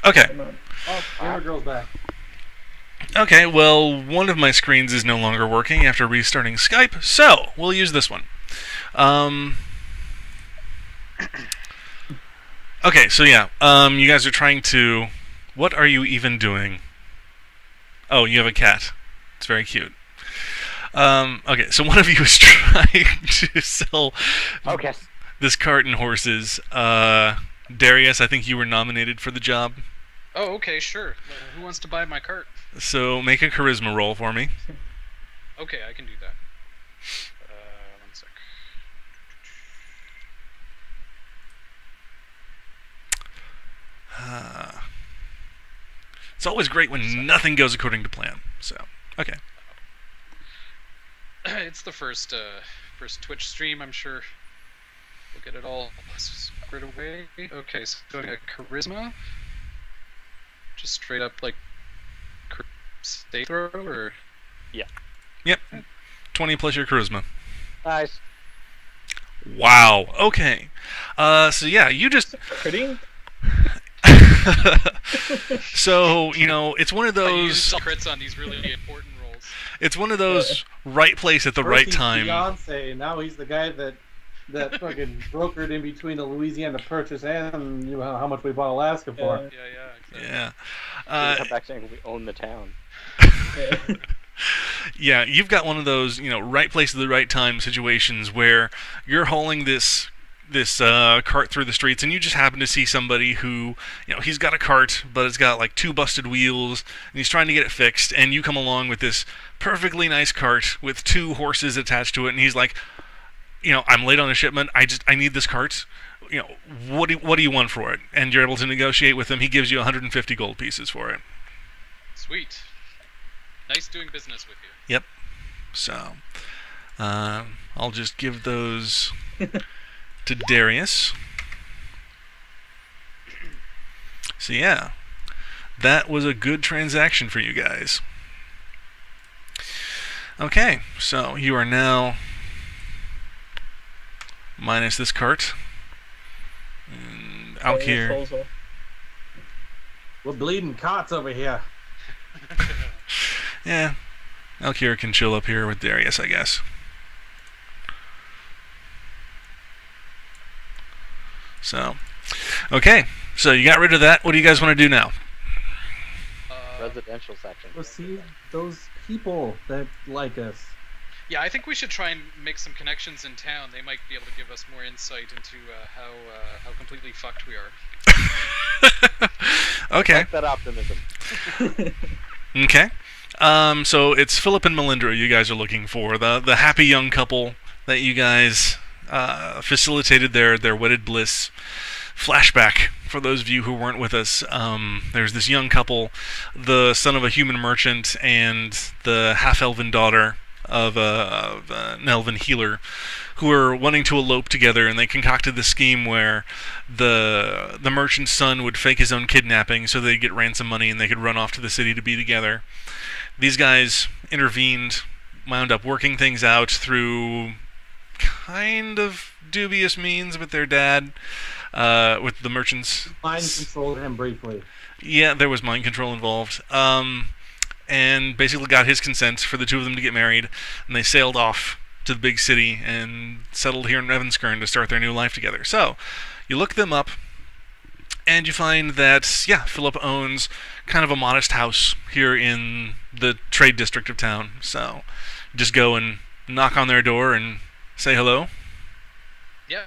Okay. Oh, Gamer Girl's back. Okay, well, one of my screens is no longer working after restarting Skype, so we'll use this one. Okay, so yeah, you guys are trying to... What are you even doing? Oh, you have a cat. It's very cute. Okay, so one of you is trying to sell this cart and horses. Darius, I think you were nominated for the job. Oh, okay, sure. Who wants to buy my cart? So make a charisma roll for me. Okay, I can do that. One sec. It's always great when nothing goes according to plan. So, okay. It's the first Twitch stream. I'm sure we'll get it all squared away. Okay, so a charisma. Just straight up like state throw, or yeah. Yep. 20 plus your charisma. Nice. Wow. Okay. So yeah, you just Critting? So, you know, it's one of I use those crits on these really important rolls. it's one of those right place at the First right he's time. Beyonce, now he's the guy that fucking brokered in between the Louisiana Purchase and how much we bought Alaska for. Yeah, exactly. Yeah. Come back saying we own the town. Yeah, you've got one of those, you know, right place at the right time situations where you're hauling this cart through the streets, and you just happen to see somebody who, you know, he's got a cart, but it's got like 2 busted wheels, and he's trying to get it fixed, and you come along with this perfectly nice cart with 2 horses attached to it, and he's like, you know, I'm late on a shipment, I need this cart. You know, what do you want for it? And you're able to negotiate with him. He gives you 150 gold pieces for it. Sweet. Nice doing business with you. Yep. So, I'll just give those to Darius. So yeah, that was a good transaction for you guys. Okay, so you are now minus this cart. And Alkir. We're bleeding cots over here. Yeah, Alkir can chill up here with Darius, I guess. So, okay, so you got rid of that. What do you guys want to do now? Residential section. Let's see those people that like us. Yeah, I think we should try and make some connections in town. They might be able to give us more insight into how completely fucked we are. Okay. Like that optimism. Okay. So it's Philip and Melindra you guys are looking for, the happy young couple that you guys facilitated their wedded bliss. Flashback, for those of you who weren't with us, there's this young couple, the son of a human merchant and the half-elven daughter of an elven healer, who were wanting to elope together, and they concocted the scheme where the merchant's son would fake his own kidnapping so they'd get ransom money and they could run off to the city to be together. These guys intervened, wound up working things out through kind of dubious means with their dad, with the merchants. Mind controlled him briefly. Yeah, there was mind control involved. And basically got his consent for the 2 of them to get married, and they sailed off to the big city and settled here in Evanskern to start their new life together. So, you look them up, and you find that, yeah, Philip owns kind of a modest house here in the trade district of town. So, just go and knock on their door and say hello. Yeah.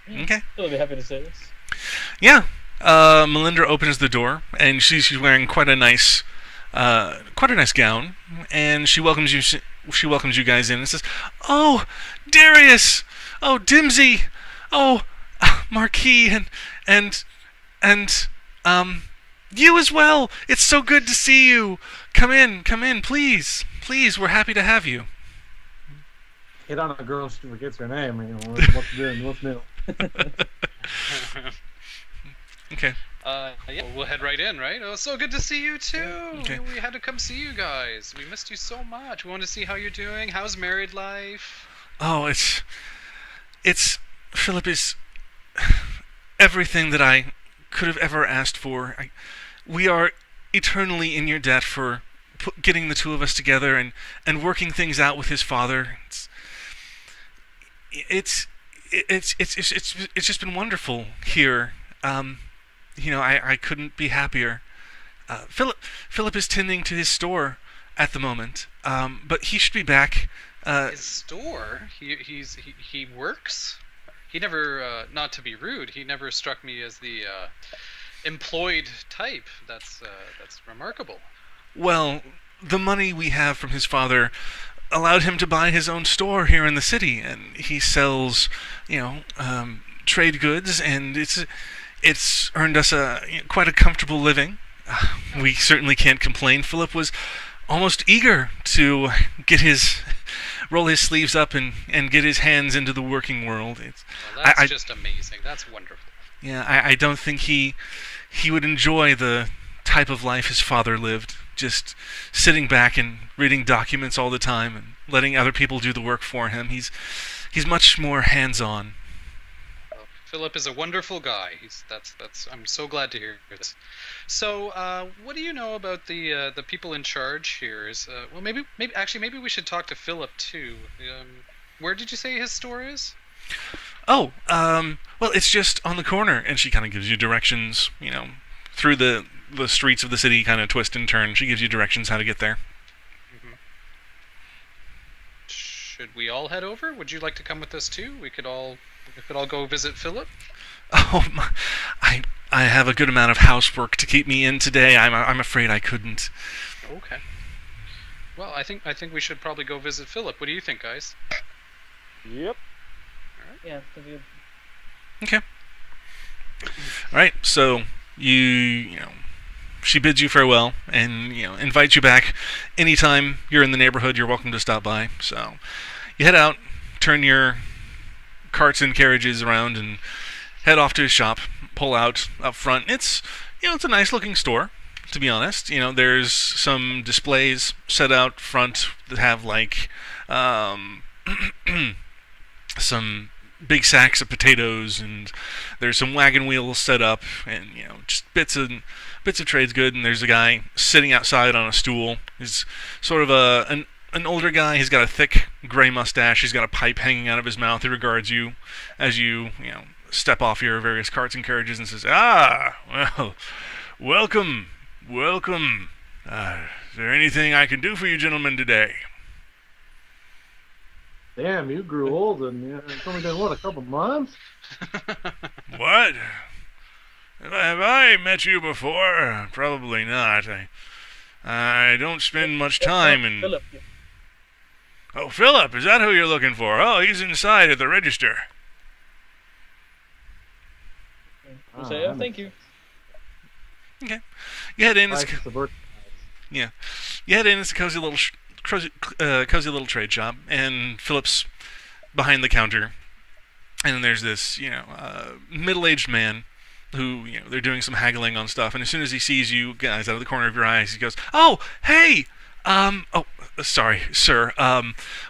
Okay. I'll be happy to say this. Yeah. Melinda opens the door, and she's wearing quite a nice gown, and she welcomes you. She welcomes you guys in and says, "Oh, Darius! Oh, Dimsy! Oh, Marquis, and you as well. It's so good to see you. Come in, please, we're happy to have you." Hit on a girl, she forgets her name. You know, what's doing? What's new? Okay. Yeah, we'll head right in, right? Oh, so good to see you too. Okay. We had to come see you guys. We missed you so much. We want to see how you're doing. How's married life? Oh, it's Philip is everything that I could have ever asked for. We are eternally in your debt for getting the two of us together and working things out with his father. It's just been wonderful here. I couldn't be happier. Philip is tending to his store at the moment, but he should be back. His store? He works? He never, not to be rude, he never struck me as the employed type. That's remarkable. Well, the money we have from his father allowed him to buy his own store here in the city, and he sells, trade goods, and it's earned us quite a comfortable living. We certainly can't complain. Philip was almost eager to roll his sleeves up and get his hands into the working world. That's just amazing. That's wonderful. Yeah, I don't think he would enjoy the type of life his father lived, just sitting back and reading documents all the time and letting other people do the work for him. He's much more hands-on. Well, Philip is a wonderful guy. I'm so glad to hear this. So, what do you know about the people in charge here? Maybe we should talk to Philip too. Where did you say his store is? Oh, well, it's just on the corner, and she kind of gives you directions, through the streets of the city, kind of twist and turn. She gives you directions how to get there. Mm-hmm. Should we all head over? Would you like to come with us too? We could all go visit Philip. Oh, I have a good amount of housework to keep me in today. I'm afraid I couldn't. Okay. Well, I think we should probably go visit Philip. What do you think, guys? Yep. All right. Yeah, that's good. Okay. All right. So she bids you farewell and invites you back anytime you're in the neighborhood. You're welcome to stop by. So you head out, turn your carts and carriages around, and head off to his shop. Pull out up front. It's a nice looking store, to be honest. There's some displays set out front that have some big sacks of potatoes, and there's some wagon wheels set up, and just bits of trades good. And there's a guy sitting outside on a stool. He's sort of an older guy. He's got a thick gray mustache. He's got a pipe hanging out of his mouth. He regards you as you step off your various carts and carriages and says, well, welcome. Is there anything I can do for you gentlemen today? Damn, you grew old, and it's only been, a couple months? What? Have I met you before? Probably not. I don't spend much time in... Philip. Oh, Philip, is that who you're looking for? Oh, he's inside at the register. Thank you. Okay. You head in. Yeah. You head in. It's a cozy little trade shop, and Philip's behind the counter. And then there's this, middle-aged man who, they're doing some haggling on stuff. And as soon as he sees you guys out of the corner of your eyes, he goes, "Oh, hey! Sorry, sir.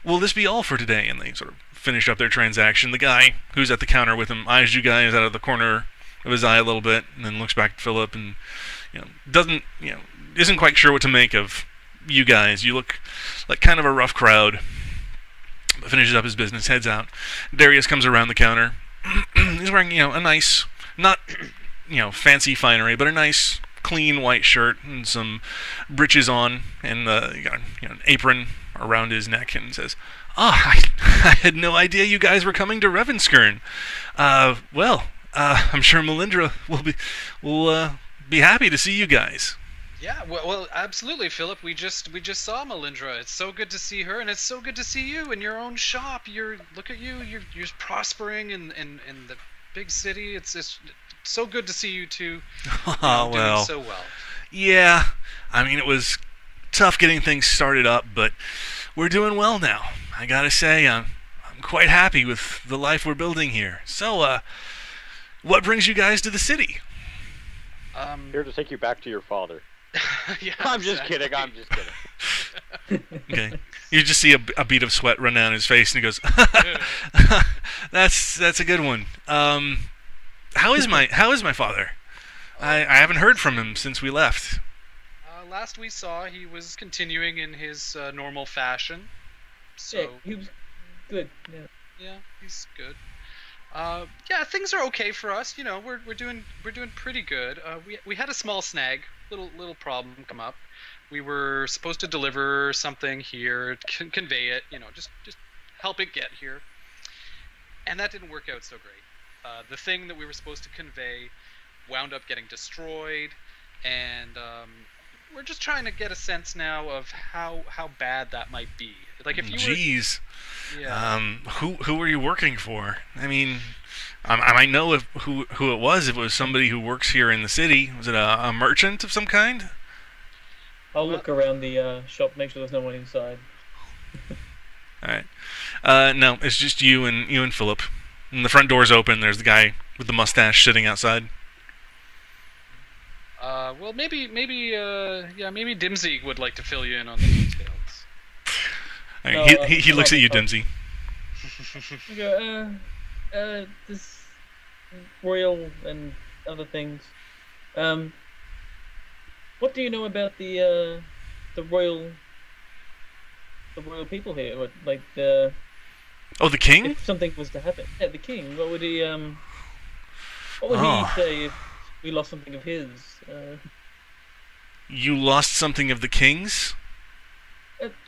Will this be all for today?" And they sort of finish up their transaction. The guy who's at the counter with him eyes you guys out of the corner of his eye a little bit, and then looks back at Philip and, isn't quite sure what to make of you guys. You look like kind of a rough crowd. But finishes up his business, heads out. Darius comes around the counter. He's wearing, a nice, not, fancy finery, but a nice, clean white shirt and some breeches on, and you got an apron around his neck, and says, I had no idea you guys were coming to Revenskern. I'm sure Melindra will be happy to see you guys. Yeah, well, absolutely, Philip. We just saw Melindra. It's so good to see her, and it's so good to see you in your own shop. Look at you. You're prospering in the big city. It's so good to see you two doing so well. Yeah, I mean, it was tough getting things started up, but we're doing well now. I gotta say, I'm quite happy with the life we're building here. So, what brings you guys to the city? Here to take you back to your father. Yeah, I'm just kidding. Okay. You just see a bead of sweat run down his face, and he goes, "That's a good one. How is my father?" I haven't heard from him since we left. Last we saw, he was continuing in his normal fashion. So Yeah, he was good. Yeah. yeah, he's good. Yeah, things are okay for us. You know, we're doing pretty good. We had a small snag, little problem come up. We were supposed to deliver something here, convey it. You know, just help it get here, and that didn't work out so great. The thing that we were supposed to convey wound up getting destroyed, and we're just trying to get a sense now of how bad that might be. Like if you Jeez. were, yeah. Who were you working for? I mean, I might know who it was. If it was somebody who works here in the city, was it a merchant of some kind? I'll look around the shop, make sure there's no one inside. All right. No, it's just you and Philip. And the front door's open. There's the guy with the mustache sitting outside. Well, maybe Dimsy would like to fill you in on the details. All right, No, he looks at you, I'll- Dimsy. I go, this royal and other things. What do you know about the royal people here? What, like Oh, the king? if something was to happen? Yeah, the king. What would he Oh. say if we lost something of his? You lost something of the king's?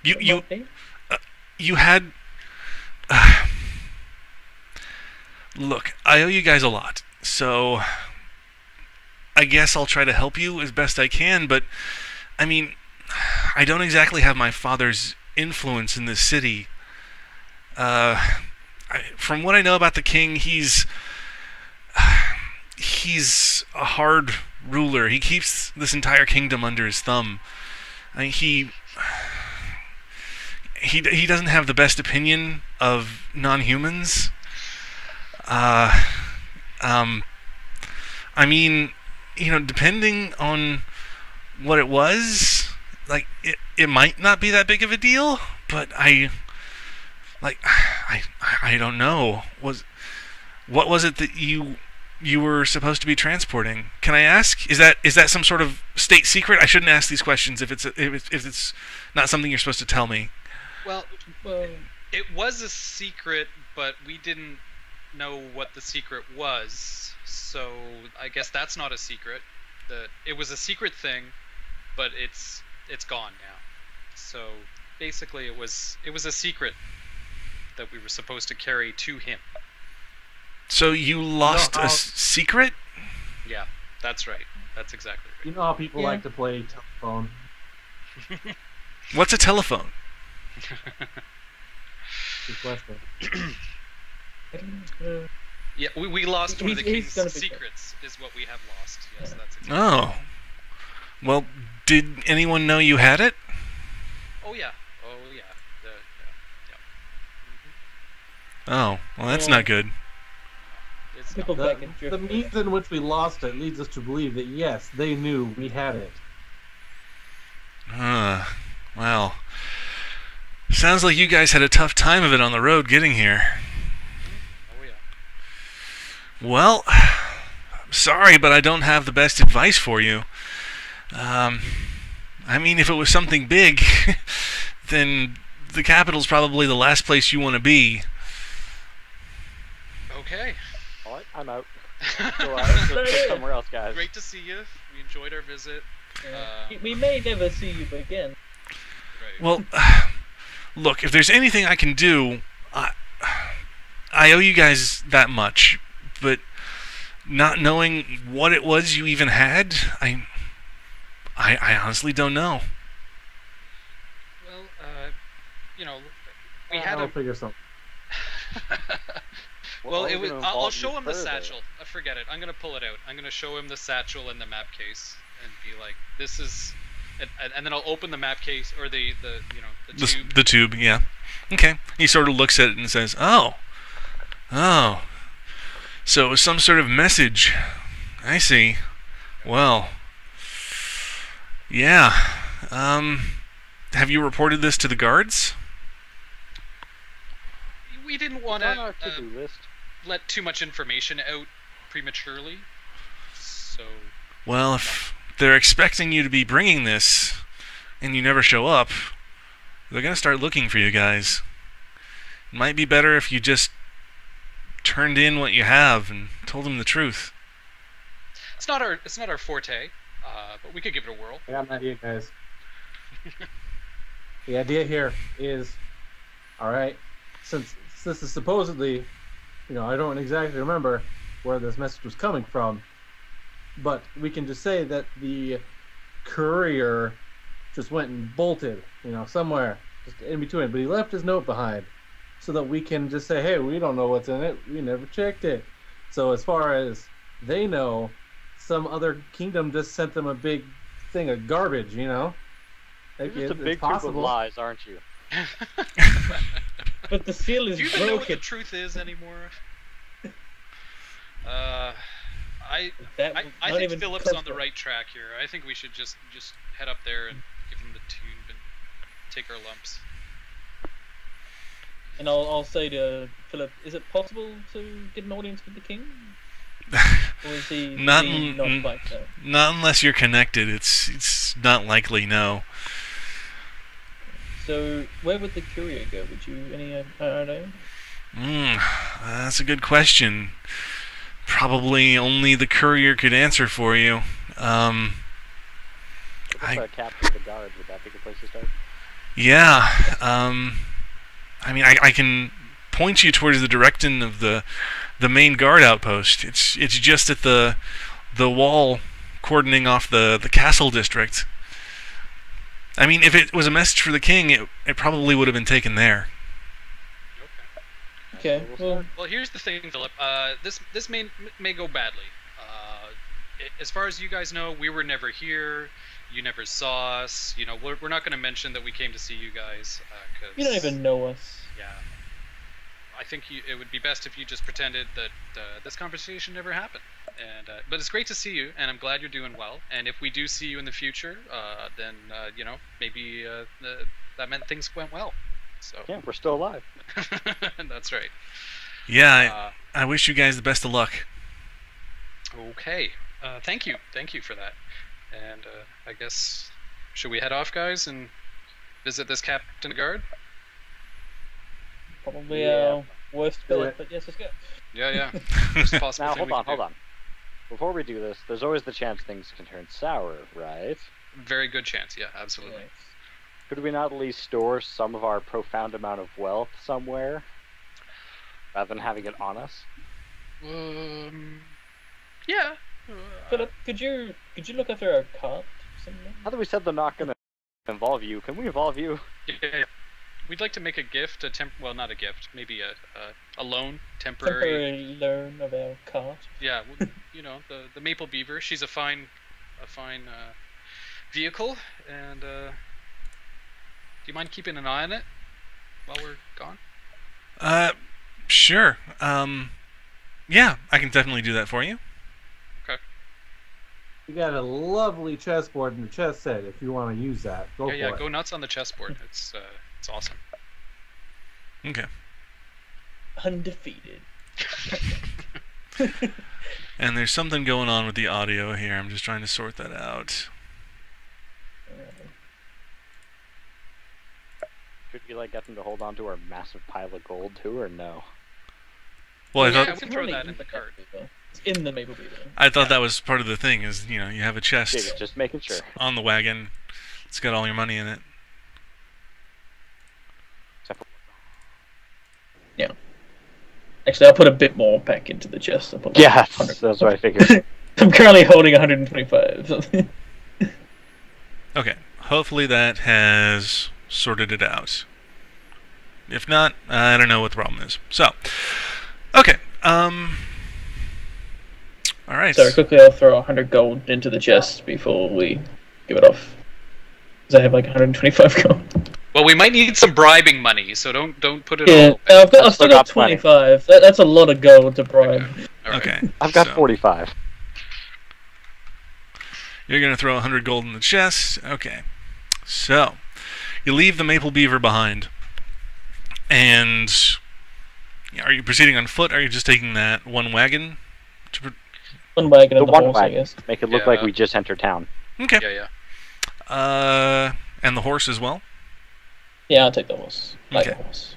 You might be. you had. Look, I owe you guys a lot, so I guess I'll try to help you as best I can. But I mean, I don't exactly have my father's influence in this city. From what I know about the king, he's a hard ruler. He keeps this entire kingdom under his thumb. I mean, he doesn't have the best opinion of non-humans. I mean, you know, depending on what it was, like it might not be that big of a deal, but I don't know. What was it that you were supposed to be transporting? Can I ask? Is that some sort of state secret? I shouldn't ask these questions if it's not something you're supposed to tell me. Well, Well, it was a secret, but we didn't know what the secret was. So I guess that's not a secret. It was a secret thing, but it's gone now. So basically, it was a secret that we were supposed to carry to him. So you lost No, a secret? Yeah, that's right. That's exactly You right. know how people Yeah. like to play telephone. What's a telephone? Good question. I don't know. Yeah, we lost one of the He's king's gonna be secrets, is what we have lost. Yes, that's exactly. Oh. Well, did anyone know you had it? Oh yeah. Yeah. Oh, well, that's Well, not good. It's People not. back in The drift. means in which we lost it leads us to believe that yes, they knew we had it. Well, sounds like you guys had a tough time of it on the road getting here. Oh yeah. Well, I'm sorry, but I don't have the best advice for you. I mean, if it was something big, then the capital's probably the last place you want to be. Okay. All right, I'm out. Go out. Let's go somewhere else, guys. Great to see you. We enjoyed our visit. We may never see you again. Right. Well, look, if there's anything I can do, I owe you guys that much, but not knowing what it was you even had, I honestly don't know. Well, you know, we I'll had a. figure something. Well, I'm it was. gonna I'll involve show you him the further. satchel. Forget it. I'm gonna pull it out. I'm gonna show him the satchel and the map case, and be like, "This is," and then I'll open the map case or the tube. The tube, yeah. Okay. He sort of looks at it and says, "Oh, so it was some sort of message. I see. Well, yeah. Have you reported this to the guards?" We didn't want It's on our to to-do list. let too much information out prematurely, so Well, if they're expecting you to be bringing this and you never show up, they're going to start looking for you guys. It might be better if you just turned in what you have and told them the truth. It's not our forte, but we could give it a whirl. I got an idea, guys. The idea here is, all right, since this is supposedly, I don't exactly remember where this message was coming from, but we can just say that the courier just went and bolted, somewhere, just in between. But he left his note behind so that we can just say, hey, we don't know what's in it. We never checked it. So as far as they know, some other kingdom just sent them a big thing of garbage, You're just a big tube of lies, aren't you? But the seal is Do you even know what the broken. truth is anymore? I That I not think even Philip's close on the to it. right track here. I think we should just head up there and give him the tube and take our lumps. And I'll say to Philip, is it possible to get an audience with the king? Or is he Not is he n- not n- like that? Not unless you're connected. It's not likely, no. So where would the courier go? Would you any idea? That's a good question. Probably only the courier could answer for you. What if captain of the guard? Would that be a good place to start? Yeah. I mean, I can point you towards the direction of the main guard outpost. It's just at the wall cordoning off the castle district. I mean, if it was a message for the king, it probably would have been taken there. Okay, well, Well, here's the thing, Philip. This may go badly. As far as you guys know, we were never here. You never saw us. We're not going to mention that we came to see you guys. 'Cause, you don't even know us. Yeah. I think it would be best if you just pretended that this conversation never happened. But it's great to see you, and I'm glad you're doing well. And if we do see you in the future, then maybe that meant things went well. So Yeah, we're still alive. that's right. Yeah, I wish you guys the best of luck. Okay. Thank you for that. And I guess should we head off, guys, and visit this captain guard? Probably Yeah. our worst Do Philip, it. but yes, let's go. Yeah. Worst possible Now, thing we can hold do. on. Before we do this, there's always the chance things can turn sour, right? Very good chance. Yeah, absolutely. Yes. Could we not at least store some of our profound amount of wealth somewhere, rather than having it on us? Yeah. Philip, could you look after our cart or something? Now that we said they're not going to involve you, can we involve you? Yeah. We'd like to make a gift, well, not a gift, maybe a loan, temporary. Temporary loan of our cart. Yeah, the Maple Beaver. She's a fine vehicle, and do you mind keeping an eye on it while we're gone? Sure. Yeah, I can definitely do that for you. You got a lovely chessboard in the chess set if you want to use that. Go for Yeah, it. go nuts on the chessboard. It's awesome. Okay. Undefeated. And there's something going on with the audio here. I'm just trying to sort that out. Should we get them to hold on to our massive pile of gold too, or no? Well, Yeah, I we thought can throw that in the cart. It's in the Maple Beaver. that was part of the thing. Is you have a chest Yeah, just making sure. on the wagon. It's got all your money in it. Except for Yeah. Actually, I'll put a bit more back into the chest. I'll put like yeah, 100. that's what I figured. I'm currently holding 125. So. Okay. Hopefully that has sorted it out. If not, I don't know what the problem is. So, okay. All right. So quickly, I'll throw 100 gold into the chest before we give it off. Because I have like 125 gold. Well, we might need some bribing money, so don't put it Yeah, all. I've still got 25. That's a lot of gold to bribe. All right. Okay. I've got so 45. You're gonna throw 100 gold in the chest. Okay. So, you leave the Maple Beaver behind. And are you proceeding on foot? Or are you just taking that one wagon? One wagon The and the one horse, I wagon. guess. Make it look like Yeah. we just entered town. Okay. Yeah. And the horse as well? Yeah, I'll take the horse. Like Okay. the horse.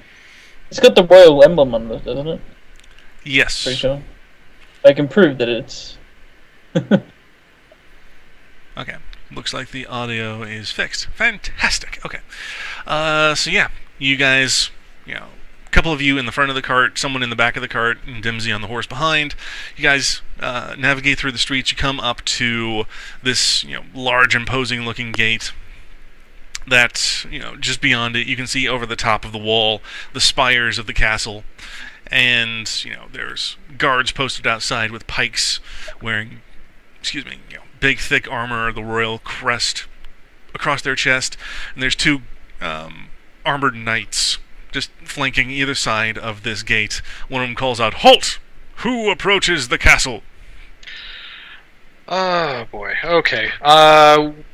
It's got the royal emblem on it, doesn't it? Yes. Pretty sure. I can prove that it's... Okay. Looks like the audio is fixed. Fantastic. Okay. So yeah, you guys, a couple of you in the front of the cart, someone in the back of the cart, and Dimsy on the horse behind. You guys navigate through the streets. You come up to this, large, imposing-looking gate. That, just beyond it, you can see over the top of the wall the spires of the castle. And, there's guards posted outside with pikes wearing, big, thick armor, the royal crest across their chest. And there's two armored knights just flanking either side of this gate. One of them calls out, "Halt! Who approaches the castle?" Oh boy. Okay.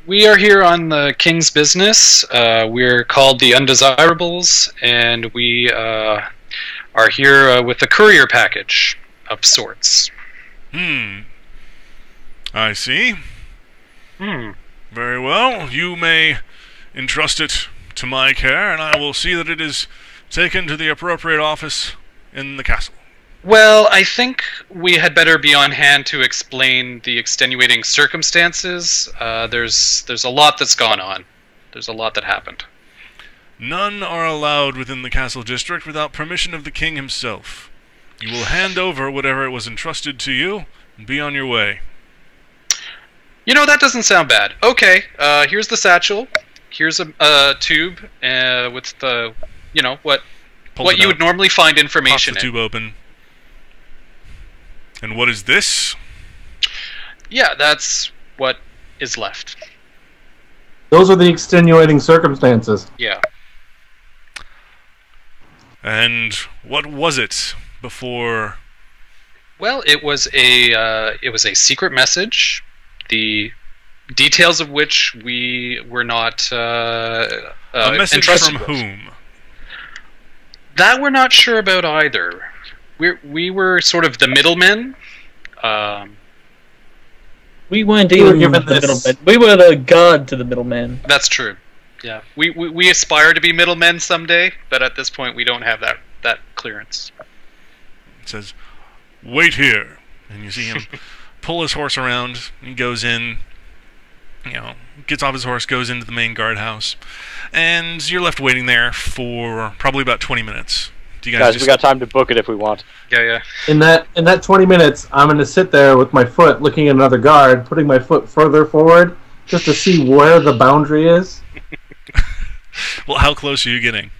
We are here on the king's business. We're called the Undesirables, and we are here with a courier package of sorts. I see. Very well. You may entrust it to my care, and I will see that it is taken to the appropriate office in the castle. Well, I think we had better be on hand to explain the extenuating circumstances. There's a lot that's gone on. There's a lot that happened. None are allowed within the castle district without permission of the king himself. You will hand over whatever was entrusted to you and be on your way. That doesn't sound bad. Okay, here's the satchel. Here's a tube with the, what you would normally find information Pops the in. tube open. And what is this? Yeah, that's what is left. Those are the extenuating circumstances. Yeah. And what was it before? Well, it was a secret message, the details of which we were not A message entrusted from with. whom? That we're not sure about either. We were sort of the middlemen. We weren't We were even given the this- middleman. We were the guard to the middleman. That's true. Yeah, we aspire to be middlemen someday, but at this point we don't have that clearance. It says, "Wait here." And you see him pull his horse around. He goes in, gets off his horse, goes into the main guardhouse. And you're left waiting there for probably about 20 minutes. Do you guys Guys, just... we got time to book it if we want. Yeah. In that 20 minutes, I'm going to sit there with my foot looking at another guard, putting my foot further forward just to see where the boundary is. Well, how close are you getting?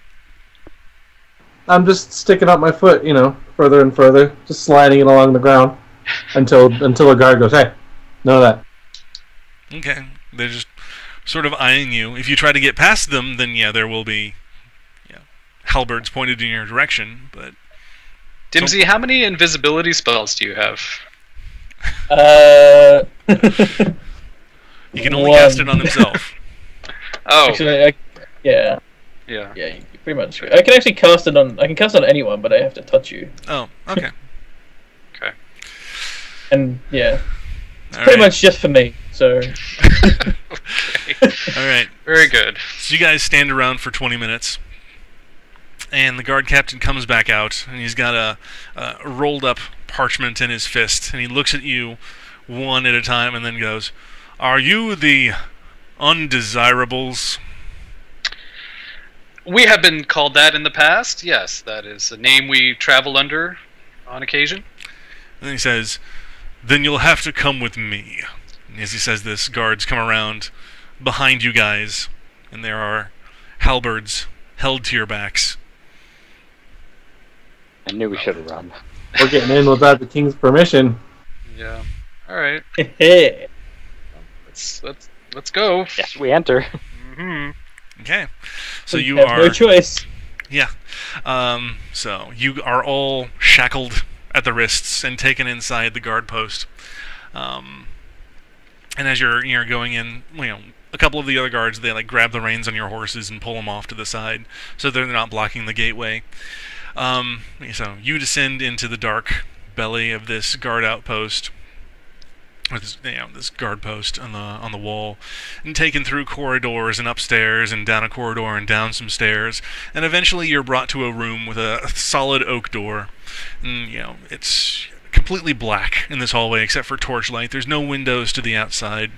I'm just sticking up my foot, further and further, just sliding it along the ground until a guard goes, "Hey, none of that." Okay. They're just sort of eyeing you. If you try to get past them, then yeah, there will be halberds pointed in your direction, but... Dimsy, how many invisibility spells do you have? He can only cast it on himself. Oh, Actually, yeah. yeah, you pretty much. I can actually cast it on. I can cast it on anyone, but I have to touch you. Oh, okay. Okay. And yeah, All pretty right. much just for me. So Okay. All right. Very good. So you guys stand around for 20 minutes, and the guard captain comes back out, and he's got a rolled up parchment in his fist, and he looks at you one at a time, and then goes, "Are you the Undesirables?" We have been called that in the past. Yes, that is a name we travel under on occasion. And then he says, "Then you'll have to come with me." And as he says this, guards come around behind you guys, and there are halberds held to your backs. I knew we should have run. We're getting in without the king's permission. Yeah. All right. yeah, Let's go. Yes, we enter. Hmm. Okay. So we you have are... no choice. Yeah. So you are all shackled at the wrists and taken inside the guard post. And as you're going in, a couple of the other guards, they grab the reins on your horses and pull them off to the side so they're not blocking the gateway. So you descend into the dark belly of this guard outpost, with this guard post on the wall, and taken through corridors and upstairs and down a corridor and down some stairs, and eventually you're brought to a room with a solid oak door, and it's completely black in this hallway except for torchlight. There's no windows to the outside,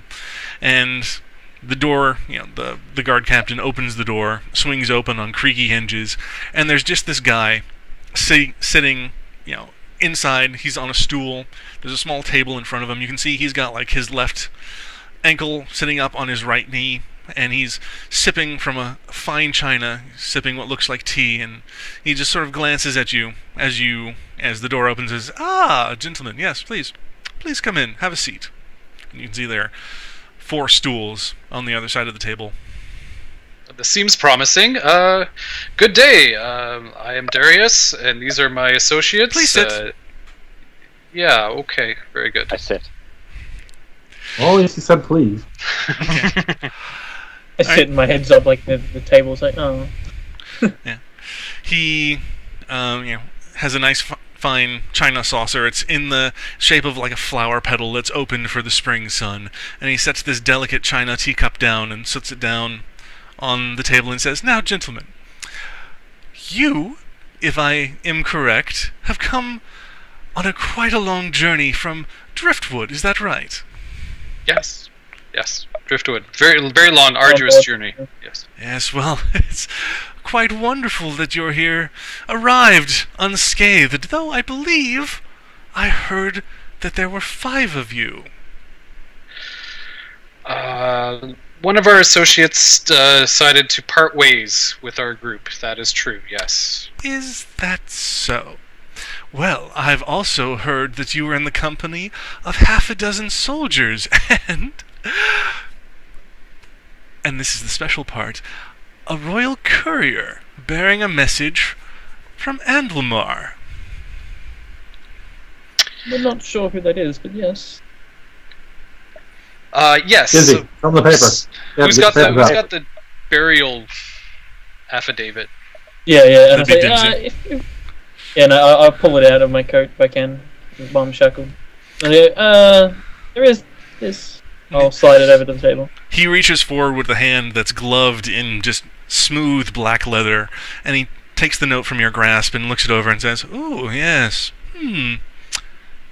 and the door, the guard captain opens the door, swings open on creaky hinges, and there's just this guy sitting, inside. He's on a stool. There's a small table in front of him. You can see he's got like his left ankle sitting up on his right knee, and he's sipping from a fine china, sipping what looks like tea, and he just sort of glances at you as the door opens and says, "Ah, gentlemen, yes, please come in, have a seat." And you can see there are 4 stools on the other side of the table. This seems promising. Good day. I am Darius, and these are my associates. Please sit. Yeah, okay. Very good. I sit. Always he said please. I sit and my head's up like the table's like, oh. Yeah. He, has a nice fine china saucer. It's in the shape of like a flower petal that's opened for the spring sun. And he sets this delicate china teacup down and sets it down on the table and says, "Now, gentlemen, you, if I am correct, have come on quite a long journey from Driftwood. Is that right?" Yes. Driftwood. Very, very long, arduous journey. Yes. Yes, well, it's quite wonderful that you're here, arrived unscathed, though I believe I heard that there were 5 of you. One of our associates decided to part ways with our group. That is true, yes. Is that so? Well, I've also heard that you were in the company of half a dozen soldiers, and this is the special part, a royal courier bearing a message from Andlemar. We're not sure who that is, but yes. Yes. Izzy, from the paper. Yeah, Who's got the burial affidavit? Yeah. And I That'd be say, Dimsy. yeah, no, I'll pull it out of my coat if I can. Bomb shackle. There is this. I'll slide it over to the table. He reaches forward with a hand that's gloved in just smooth black leather, and he takes the note from your grasp and looks it over and says, "Ooh, yes.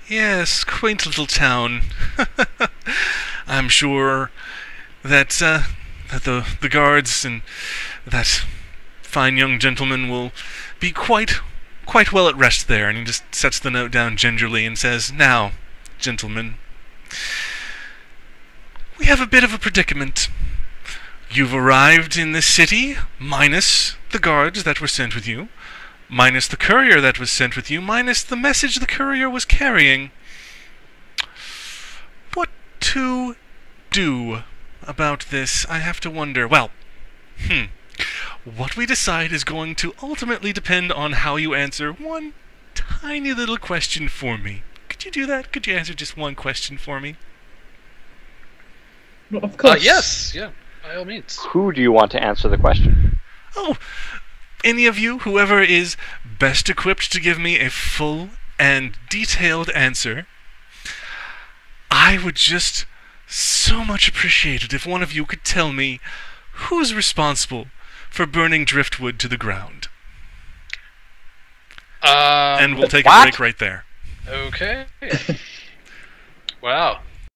Yes, quaint little town. I'm sure that the guards and that fine young gentleman will be quite well at rest there." And he just sets the note down gingerly and says, "Now, gentlemen, we have a bit of a predicament. You've arrived in this city, minus the guards that were sent with you, minus the courier that was sent with you, minus the message the courier was carrying. What to do about this, I have to wonder. Well, what we decide is going to ultimately depend on how you answer one tiny little question for me. Could you do that? Could you answer just one question for me?" Well, of course. Yes, yeah, by all means. Who do you want to answer the question? Oh, any of you, whoever is best equipped to give me a full and detailed answer. I would just so much appreciate it if one of you could tell me who's responsible for burning Driftwood to the ground. And we'll take a break right there. Okay. Wow.